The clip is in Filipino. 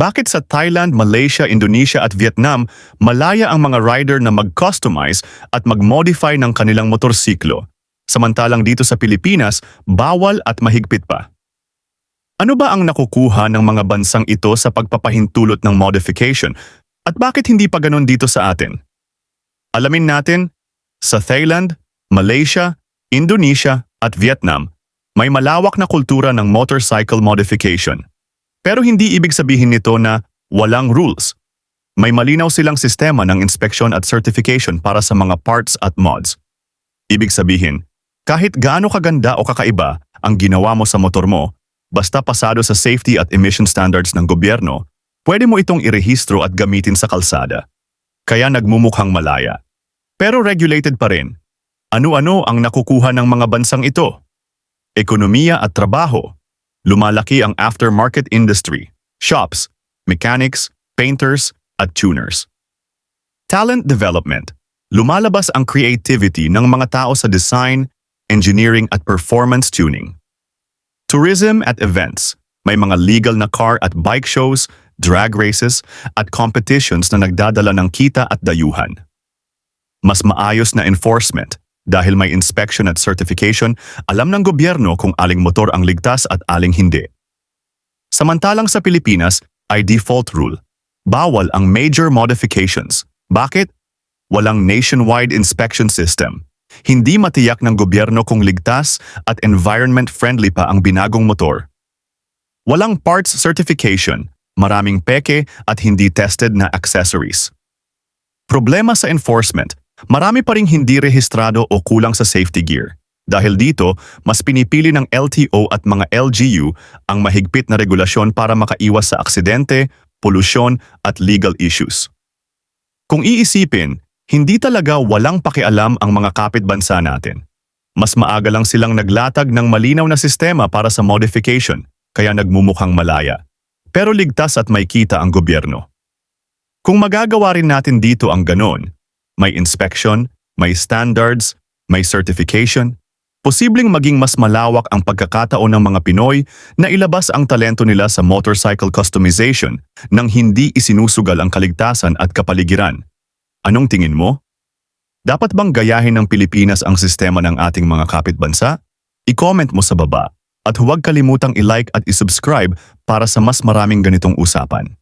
Bakit sa Thailand, Malaysia, Indonesia at Vietnam, malaya ang mga rider na mag-customize at mag-modify ng kanilang motorsiklo? Samantalang dito sa Pilipinas, bawal at mahigpit pa. Ano ba ang nakukuha ng mga bansang ito sa pagpapahintulot ng modification? At bakit hindi pa ganun dito sa atin? Alamin natin, sa Thailand, Malaysia, Indonesia at Vietnam, may malawak na kultura ng motorcycle modification. Pero hindi ibig sabihin nito na walang rules. May malinaw silang sistema ng inspeksyon at certification para sa mga parts at mods. Ibig sabihin, kahit gaano kaganda o kakaiba ang ginawa mo sa motor mo, basta pasado sa safety at emission standards ng gobyerno, pwede mo itong irehistro at gamitin sa kalsada. Kaya nagmumukhang malaya. Pero regulated pa rin. Ano-ano ang nakukuha ng mga bansang ito? Ekonomiya at trabaho. Lumalaki ang aftermarket industry, shops, mechanics, painters, at tuners. Talent development. Lumalabas ang creativity ng mga tao sa design, engineering at performance tuning. Tourism at events. May mga legal na car at bike shows, drag races, at competitions na nagdadala ng kita at dayuhan. Mas maayos na enforcement. Dahil may inspection at certification, alam ng gobyerno kung aling motor ang ligtas at aling hindi. Samantalang sa Pilipinas ay default rule. Bawal ang major modifications. Bakit? Walang nationwide inspection system. Hindi matiyak ng gobyerno kung ligtas at environment-friendly pa ang binagong motor. Walang parts certification, maraming peke at hindi tested na accessories. Problema sa enforcement. Marami pa ring hindi rehistrado o kulang sa safety gear. Dahil dito, mas pinipili ng LTO at mga LGU ang mahigpit na regulasyon para makaiwas sa aksidente, polusyon at legal issues. Kung iisipin, hindi talaga walang pakialam ang mga kapitbansa natin. Mas maaga lang silang naglatag ng malinaw na sistema para sa modification, kaya nagmumukhang malaya. Pero ligtas at may kita ang gobyerno. Kung magagawa rin natin dito ang ganon, may inspection, may standards, may certification, posibleng maging mas malawak ang pagkakataon ng mga Pinoy na ilabas ang talento nila sa motorcycle customization nang hindi isinusugal ang kaligtasan at kapaligiran. Anong tingin mo? Dapat bang gayahin ng Pilipinas ang sistema ng ating mga kapitbansa? I-comment mo sa baba at huwag kalimutang i-like at i-subscribe para sa mas maraming ganitong usapan.